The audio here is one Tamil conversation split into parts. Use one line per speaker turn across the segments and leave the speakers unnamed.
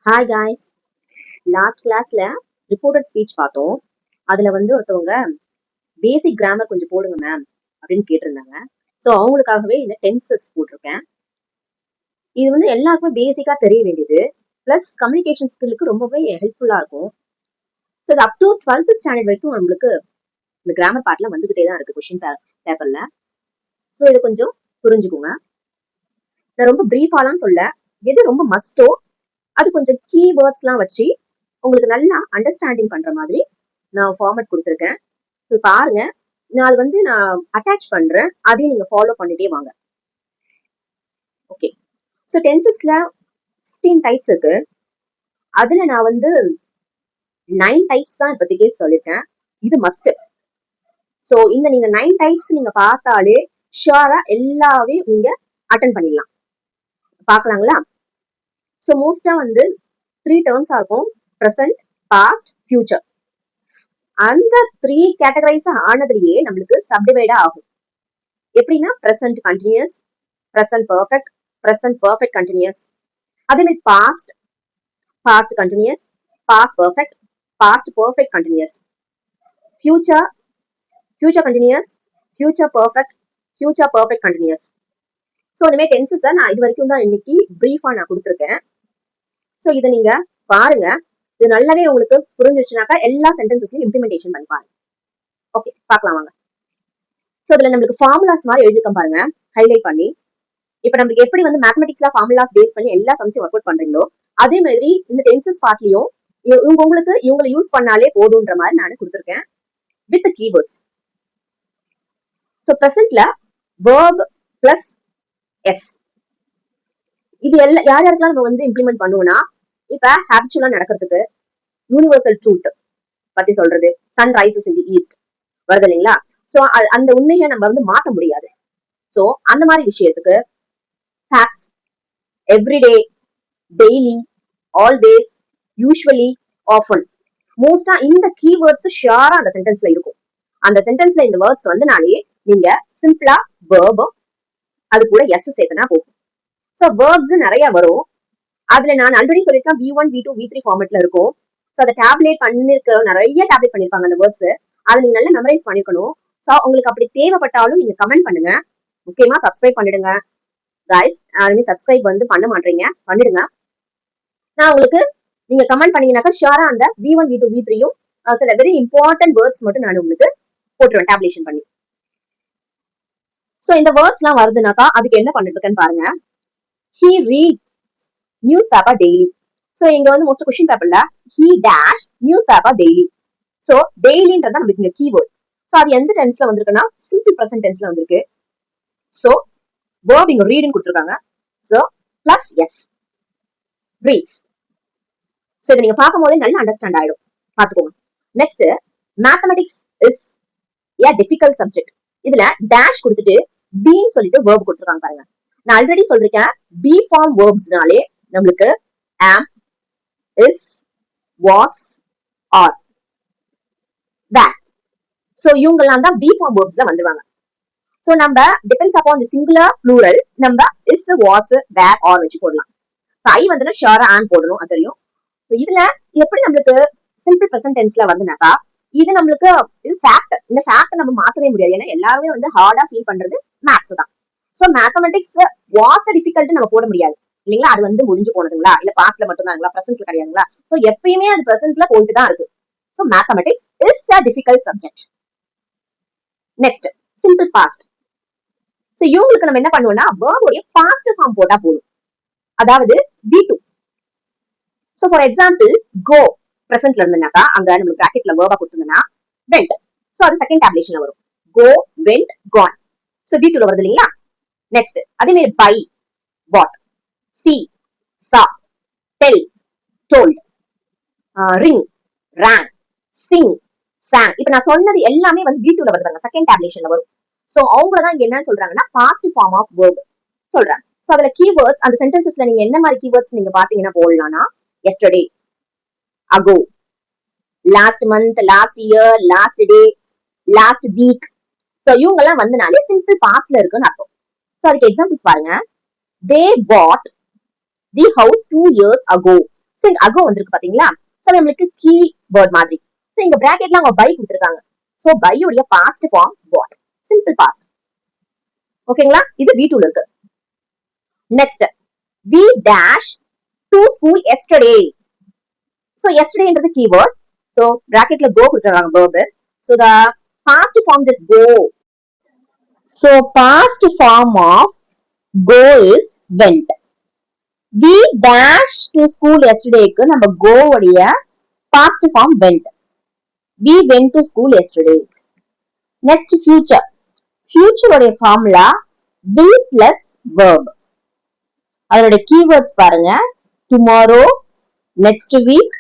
Hi guys. லாஸ்ட் கிளாஸ்ல ரிப்போர்ட்டட் ஸ்பீச் பார்த்தோம். அதுல ஒருத்தவங்க பேசிக் கிராமர் கொஞ்சம் போடுங்க மேம் அப்படின்னு கேட்டிருந்தாங்க. ஸோ அவங்களுக்காகவே இந்த டென்சஸ் போட்டிருக்கேன். இது எல்லாருக்குமே பேசிக்கா தெரிய வேண்டியது, பிளஸ் கம்யூனிகேஷன் ஸ்கில்லுக்கு ரொம்பவே ஹெல்ப்ஃபுல்லா இருக்கும். ஸோ இது அப் டு 12th ஸ்டாண்டர்ட் வரைக்கும் நம்மளுக்கு இந்த கிராமர் பார்ட்ல வந்துகிட்டே தான் இருக்கு கொஸ்டின் பேப்பர்ல. ஸோ இதை கொஞ்சம் புரிஞ்சுக்கோங்க. நான் ரொம்ப பிரீஃபாலாம் சொல்ல, எது ரொம்ப மஸ்டோ அது கொஞ்சம் கீ வேர்ட்ஸ்லாம் வச்சு உங்களுக்கு நல்லா அண்டர்ஸ்டாண்டிங் பண்ற மாதிரி நான் ஃபார்மேட் கொடுத்துருக்கேன். பாருங்க, நான் அது நான் அட்டாச் பண்றேன், அதையும் நீங்க ஃபாலோ பண்ணிட்டே வாங்க. ஓகே. ஸோ டென்சஸ்ல 16 டைப்ஸ் இருக்கு. அதுல நான் 9 டைப்ஸ் தான் இப்போதைக்கு சொல்லியிருக்கேன். இது மஸ்ட். ஸோ இந்த நீங்க 9 டைப்ஸ் நீங்க பார்த்தாலே ஷுவரா எல்லாமே நீங்க அட்டன் பண்ணிடலாம். பார்க்கலாங்களா? ஸோ மோஸ்டா 3 டேர்ம்ஸா இருக்கும்: ப்ரெசன்ட், பாஸ்ட், ஃபியூச்சர். அந்த 3 கேட்டகரைஸ் ஆனதுலயே நம்மளுக்கு சப்டிவைடா ஆகும். எப்படின்னா present continuous, present perfect, present perfect continuous. அதே மாதிரி past, past continuous, past perfect, past perfect continuous. Future, future continuous, future perfect, future perfect continuous. So இந்த மாதிரி டென்சஸை நான் இது வரைக்கும் தான் இன்னைக்கு பிரீஃபா நான் கொடுத்துருக்கேன். ஸோ இதை நீங்க பாருங்க. இது நல்லாவே உங்களுக்கு புரிஞ்சிருச்சுனாக்கா எல்லா சென்டென்சஸையும் இம்ப்ளிமெண்டேஷன் பண்ணி பாருங்க. ஓகே, பார்க்கலாம் வாங்க. ஸோ இதுல நம்மளுக்கு ஃபார்முலாஸ் மாதிரி எழுதிருக்கோம் பாருங்க, ஹைலைட் பண்ணி. இப்போ நம்மளுக்கு எப்படி மேத்தமெட்டிக்ஸ்ல ஃபார்முலாஸ் பேஸ் பண்ணி எல்லா சம்ஸையும் ஒர்க் அவுட் பண்றீங்களோ, அதே மாதிரி இந்த டென்சஸ் பார்ட்லயும் இவங்களை யூஸ் பண்ணாலே போதுன்ற மாதிரி நான் கொடுத்துருக்கேன் வித் கீவேர்ட்ஸ். ஸோ ப்ரெசென்ட்ல வேர்ப் பிளஸ் எஸ். இது எல்லாம் யார் யாருக்கெல்லாம் நம்ம இம்ப்ளிமெண்ட் பண்ணுவோம்னா, இப்ப ஹேபிச்சுவலா நடக்கிறதுக்கு யூனிவர்சல் ட்ரூத் பத்தி சொல்றது, sun rises in the east வருது இல்லைங்களா? சோ அந்த உண்மையை நம்ம மாத்த முடியாது. சோ அந்த மாதிரி விஷயத்துக்கு facts, everyday, daily, always, usually, often, மோஸ்டா இந்த கீவேர்ட்ஸ் ஷியரா அந்த சென்டென்ஸ்ல இருக்கும். அந்த சென்டென்ஸ்ல இந்த வேர்ட்ஸ் வந்தனாலே நீங்க சிம்பிளா வேர்ப் அது கூட எஸ் சேர்த்தனா போகும். ஸோ வேர்ப்ஸ் நிறைய வரும். அதுல நான் ஆல்ரெடி சொல்லியிருக்கேன் V1, V2, V3 ஃபார்மேட்ல இருக்கும். ஸோ அதை டேப்லேட் பண்ணிருக்க நிறைய டேப்லேட் பண்ணிருப்பாங்க அந்த வேர்ட்ஸ். அதை நீங்க நல்லா மெமரைஸ் பண்ணிக்கணும். ஸோ உங்களுக்கு அப்படி தேவைப்பட்டாலும் நீங்க கமெண்ட் பண்ணுங்க. முக்கியமா சப்ஸ்கிரைப் பண்ணிடுங்க கைஸ். யாருமே சப்ஸ்கிரைப் பண்ண மாட்டீங்க, பண்ணிடுங்க. நான் உங்களுக்கு நீங்க கமெண்ட் பண்ணீங்கன்னாக்கா ஷியரா அந்த V1, V2, V3யும் சில வெரி இம்பார்ட்டன்ட் வேர்ட்ஸ் மட்டும் நான் உங்களுக்கு போட்டுருவேன் டேப்லேஷன் பண்ணி. ஸோ இந்த வேர்ட்ஸ் எல்லாம் வருதுனாக்கா அதுக்கு என்ன பண்ணிட்டு இருக்கேன்னு பாருங்க. He reads newspaper daily. So இங்க மோஸ்ட் क्वेश्चन பேப்பர்ல he dash newspaper daily. So dailyன்றது நமக்கு இங்க கீவேர்ட். சோ அது எந்த டென்ஸ்ல வந்திருக்குன்னா சிம்பிள் பிரசன்ட் டென்ஸ்ல வந்திருக்கு. சோ verb இங்க read ன்னு கொடுத்திருக்காங்க. So plus yes, reads. So இத நீங்க பாக்கும்போதே நல்லா அண்டர்ஸ்டாண்ட் ஆயிடும். பாத்துக்கோங்க. Next, mathematics is a difficult subject. இதுல dash கொடுத்துட்டு b ன்னு சொல்லிட்டு verb கொடுத்திருக்காங்க பாருங்க. நான் ஆல்ரெடி சொல்லிருக்கேன் பி ஃபார்ம் வேர்ப்ஸ்னாலே நம்மளுக்கு am, is, was, are, that. So இவங்கெல்லாம் தான் பி ஃபார்ம் வேர்ப்ஸ்ல வந்துருவாங்க. சோ நம்ம depends upon the singular plural நம்ம is, was, were, are வச்சு போடலாம். சோ ஐ ஷியரா am போடணும், அது தெரியும். இதுல எப்படி நம்மளுக்கு சிம்பிள் பிரசன்ட் டென்ஸ்ல வந்துனாக்கா இது நம்மளுக்கு இது ஃபேக்ட். இந்த ஃபேக்ட் நம்ம மாத்தவே முடியாது. ஏன்னா எல்லாருமே ஹார்டா ஃபீல் பண்றது மேத்ஸ் தான். சோ மேத்தமெட்டிக்ஸ் வாஸ் டிஃபிகல்ட் நம்ம போட முடியாது இல்லைங்களா? அது முடிஞ்சு போனதுங்களா, இல்ல பாஸ்ட்ல மட்டும் தாங்களா, பிரசன்ட்ல கிடையாதுங்களா? சோ எப்பயுமே அது பிரசன்ட்ல போயிட்டு தான் இருக்கு. So mathematics is a difficult subject. Next, simple past. So இவங்களுக்கு நம்ம என்ன பண்ணுவோம்னா verb உடைய பாஸ்ட் ஃபார்ம் போட்டா போதும். அதாவது V2. So for example go பிரசன்ட்ல இருந்தனாக்கா அங்க நம்ம பிராக்கெட்ல verb கொடுத்தோம்னா went. சோ அது செகண்ட் டேப்லேஷன்ல வரும். go, went, gone. சோ V2ல வருது இல்லைங்களா? நெக்ஸ்ட், அதே மாதிரி buy, bought, see, saw, tell, told, ring, rang, sing, sang. இப்ப நான் சொன்னது எல்லாமே V2ல வருதுங்க, செகண்ட் டேப்லேஷன்ல வரும். சோ அவங்க தான் இங்க என்ன சொல்றாங்கன்னா பாஸ்ட் ஃபார்ம் ஆஃப் verb சொல்றாங்க. சோ அதுல கீவேர்ட்ஸ் அந்த சென்டென்சஸ்ல நீங்க என்ன மாதிரி கீவேர்ட்ஸ் நீங்க பாத்தீங்கன்னா போடலாம்னா yesterday, ago, last month, last year, last day, last week. So இவங்க எல்லாம் வந்தனாலே சிம்பிள் பாஸ்ட்ல இருக்குன்னு அர்த்தம். சோ அதுக்கு எக்ஸாம்பிள்ஸ் பாருங்க. They bought the house 2 years ago. So இங்க அகோ வந்திருக்கு பாத்தீங்களா? சோ நம்மளுக்கு கீ வேர்ட் மாதிரி. சோ இங்க பிராக்கெட்ல அவங்க பை கொடுத்திருக்காங்க. சோ பை உடைய past form what? Simple past. ஓகேங்களா? இது V2 ல இருக்கு. Next we dash to school yesterday. So yesterday என்றது keyword. So bracketல go கொடுத்திருக்காங்க verb. So the past form is go. So past form of go is went. We dash to school yesterday க்கு நம்ம go உடைய past form went. We went to school yesterday. Next future. Future உடைய formula will plus verb. அதோட keywords பாருங்க. Tomorrow, next week,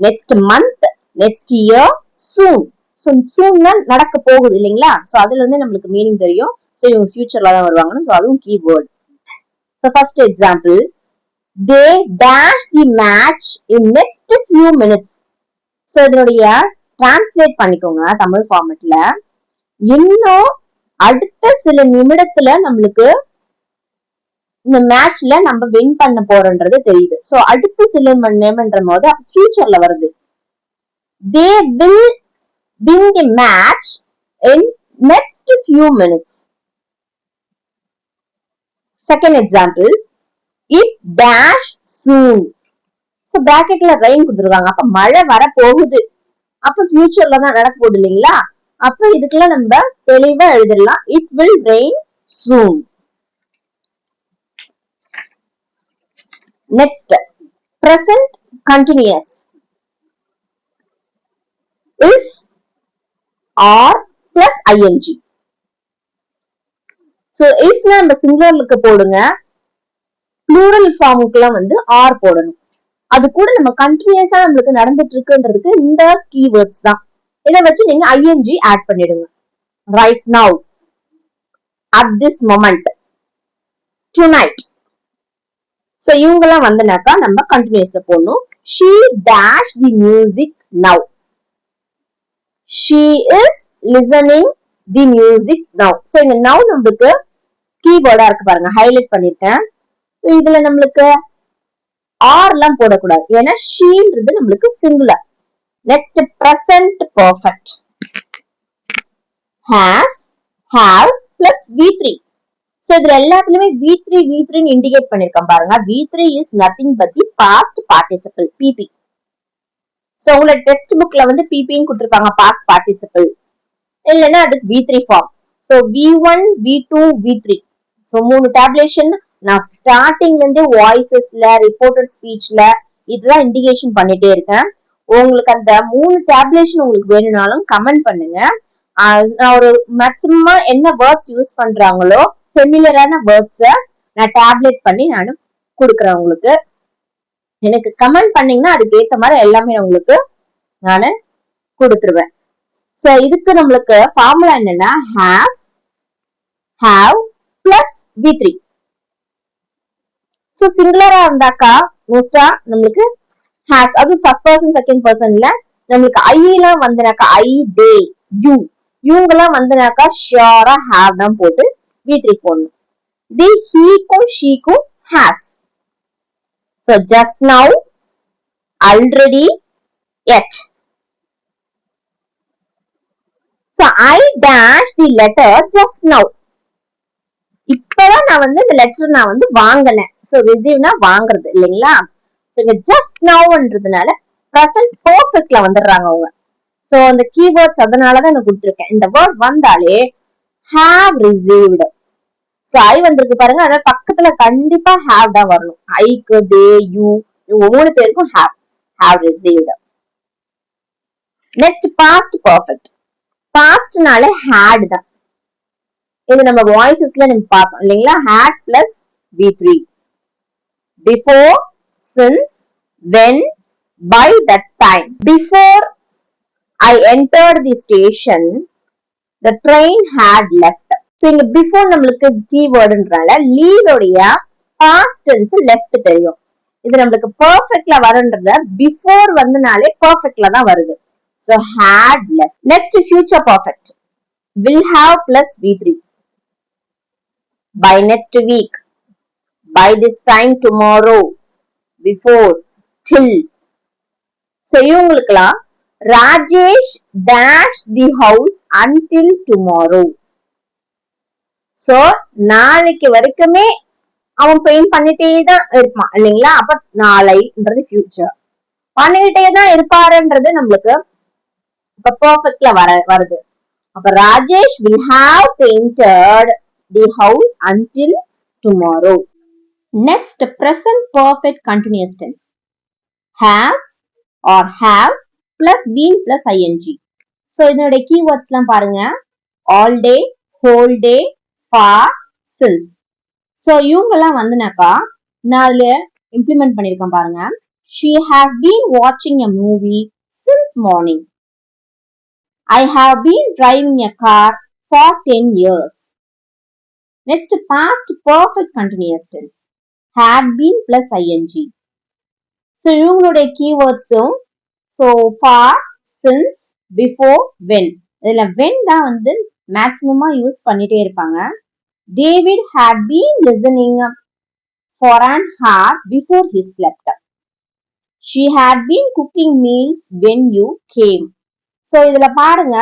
next month, next year, soon. So soon நடக்க போகுது இல்லைங்களா? So அதுல இருந்து நம்மளுக்கு மீனிங் தெரியும். So இவங்க ஃபியூச்சர்ல தான் வருவாங்க. So அதுவும் keyword. So first example, they dash the match in next few minutes. So இதனுடைய டிரான்ஸ்லேட் பண்ணிக்கோங்க தமிழ் ஃபார்மேட்ல. இன்னும் அடுத்த சில நிமிடத்துல நம்மளுக்கு இந்த மேட்ச்ல நம்ம வின் பண்ண போறோம்ன்றது தெரியுது. சோ அடுத்த சில மணி நேரம்ன்ற போது ஃபியூச்சர்ல வருது. They will win the match in next few minutes. Second example, it dash soon. So bracketல rain கொடுத்திருக்காங்க. அப்ப மழை வர போகுது. அப்ப ஃபியூச்சர்ல தான் நடக்க போகுது இல்லைங்களா? அப்ப இதுக்குள்ள நம்ம தெளிவா எழுதிடலாம். It will rain soon. Next, present continuous is or plus ing. So is நம்ம சிங்குலருக்கு போடுங்க, plural ஃபார்முக்குலாம் வந்து or போடணும். அது கூட நம்ம கண்டினியூஸா நம்மளுக்கு நடந்துட்டு இருக்குன்றதுக்கு இந்த keywords தான். இதை வச்சு நீங்க ing ஆட் பண்ணிடுங்க. Right now, at this moment, tonight. So இவங்கெல்லாம் வந்தனாக்கா நம்ம கண்டினியூஸ்ல போடணும். She dash the music now. She is listening the music now. So இங்க now நம்மளுக்கு கீவேர்டா இருக்கு பாருங்க, ஹைலைட் பண்ணிருக்கேன். இதுல நம்மளுக்கு ஆர் எல்லாம் போடக்கூடாது, ஏன்னா ஷீன்றது நம்மளுக்கு singular. Next present perfect. Has, have plus V3. So இதுல எல்லாத்துலயுமே V3 இண்டிகேட் பண்ணிருக்கேன் பாருங்க. V3 is nothing but the past participle, PP. So உங்களோட டெக்ஸ்ட் புக்ல வந்து PP ன்னு கொடுத்திருப்பாங்க, past participle. இல்லைன்னா அதுக்கு V3 form. So V1, V2, V3. So 3 tabulation நான் ஸ்டார்டிங்ல இருந்தே வாய்ஸஸ்ல, ரிப்போர்ட்டட் ஸ்பீச்ல இதெல்லாம் இண்டிகேஷன் பண்ணிட்டே இருக்கேன். உங்களுக்கு அந்த 3 டேபுலேஷன் உங்களுக்கு வேணும்னாலும் கமெண்ட் பண்ணுங்க. நான் ஒரு மேக்சிமமா என்ன வேர்ட்ஸ் யூஸ் பண்றாங்களோ ஃபெமிலியரான வேர்ட்ஸ நான் டேப்லெட் பண்ணி நான் கொடுக்குறேன் உங்களுக்கு. எனக்கு கமெண்ட் பண்ணீங்கன்னா அதுக்கு ஏத்த மாதிரி எல்லாமே உங்களுக்கு நான் கொடுத்துருவேன். சோ இதுக்கு நம்மளுக்கு ஃபார்முலா என்னன்னா has, have plus V3. So சிங்குலரா இருந்தாக்கா மோஸ்டா நம்மளுக்கு has, அது ஃபர்ஸ்ட் பர்சன் செகண்ட் பர்சன்ல நம்மளுக்கு ஐ எல்லாம் வந்தனாக்கா ஐ, தே, யூ இவங்கெல்லாம் வந்தனாக்கா ஷியரா have தான் போட்டு V3 போடணும். தி ஹீக்கும் ஷீக்கும் has. So just now, already, yet. So I dash the letter just now. இப்பதான் நான் வந்து இந்த லெட்டர் நான் வந்து வாங்கினேன். So receiveனா வாங்குறது இல்லைங்களா? So இங்க just nowன்றதுனால present perfectல வந்துடுறாங்க அவங்க. So அந்த keywords அதனாலதான் நான் கொடுத்திருக்கேன். இந்த வேர்ட் வந்தாலே have received. So I வந்திருக்கு பாருங்க, அதனால பக்கத்துல கண்டிப்பா have தான் வரணும். ஐக்கு, they, you இவங்க 3 பேருக்கும் have received. Next, past perfect. Pastனால had தான். இது நம்ம வாய்ஸஸ்ல நம்ம பார்த்தோம் இல்லைங்களா? had plus V3. Before, since, when, by that time. Before I entered the station, the train had left. So இங்க before நம்மளுக்கு கீவேர்டுன்றால leave உடைய past tense left தெரியும். இது நம்மளுக்கு perfectல வரன்றத before வந்தனாலே perfectல தான் வருது. So had left. Next, future perfect. Will have plus V3. By next week. By this time tomorrow. Before. till. So இவங்களுக்குலாம் Rajesh dash the house until tomorrow. So நாளைக்கு வரைக்குமே அவன் பெயிண்ட் பண்ணிட்டே தான் இருப்பான் இல்லைங்களா? அப்ப நாளைன்றது ஃபியூச்சர், பண்ணிக்கிட்டே தான் இருப்பாருன்றது நம்மளுக்கு இப்ப பெர்ஃபெக்ட்ல வருது. அப்ப Rajesh will have painted the house until tomorrow. Next, present perfect continuous tense. Has or have plus been plus ing. So இதனுடைய keywords எல்லாம் பாருங்க. all day, whole day, far, since. So இவங்கெல்லாம் வந்துனாக்கா நான் அதுல இம்ப்ளிமெண்ட் பண்ணிருக்கேன் பாருங்க. She has been watching a movie since morning. I have been driving a car for 10 years. Next, past perfect continuous tense. Had been plus ing. So இவங்களுடைய keywordsம் so far, since, before, when. இதுல when தான் வந்து மேக்ஸிமமா யூஸ் பண்ணிட்டே இருப்பாங்க. David had been listening for an hour before he slept. She had been cooking meals when you came. So இதுல பாருங்க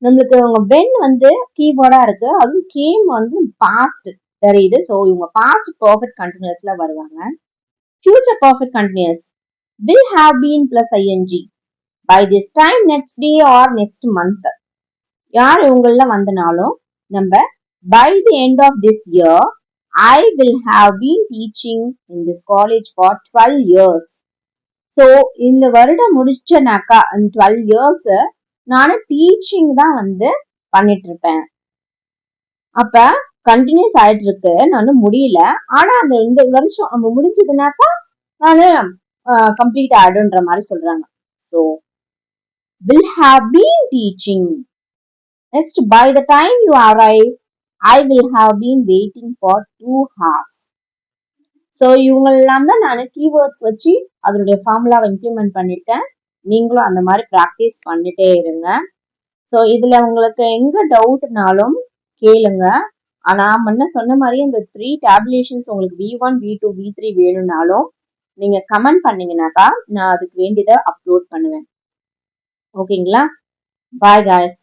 நம்மளுக்கு இவங்க when வந்து கீவேர்டா இருக்கு, அதுவும் came வந்து past தெரியுது. ஸோ இவங்க past perfect continuousல வருவாங்க. Future perfect continuous will have been plus ing by this time, next day or next month. யார் இவங்கள வந்தனாலும் நம்ம by the end of this year I will have been teaching in this college for 12 years. So இந்த வருடம் முடிச்சனாக்கா 12 years நானும் டீச்சிங் தான் வந்து பண்ணிட்டு இருப்பேன். அப்ப கண்டினியூஸ் ஆயிட்டு இருக்கு, நானும் முடியல. ஆனா அந்த இந்த வருஷம் நம்ம முடிஞ்சதுனாக்கா நானு கம்ப்ளீட் ஆயிடுன்ற மாதிரி சொல்றாங்க. So will have been teaching. Next, by the time you arrive I will have been waiting for 2 hours. So இவங்களெல்லாம் தான் நான் கீவேர்ட்ஸ் வச்சு அதனுடைய ஃபார்முலாவை இம்ப்ளிமெண்ட் பண்ணிருக்கேன். நீங்களும் அந்த மாதிரி ப்ராக்டிஸ் பண்ணிட்டே இருங்க. ஸோ இதுல உங்களுக்கு எங்க டவுட்னாலும் கேளுங்க. ஆனா முன்ன சொன்ன மாதிரி இந்த 3 டேபுலேஷன்ஸ் உங்களுக்கு V1, V2, V3 வேணும்னாலும் நீங்க கமெண்ட் பண்ணீங்கன்னாக்கா நான் அதுக்கு வேண்டியதை அப்லோட் பண்ணுவேன். ஓகேங்களா? Bye guys.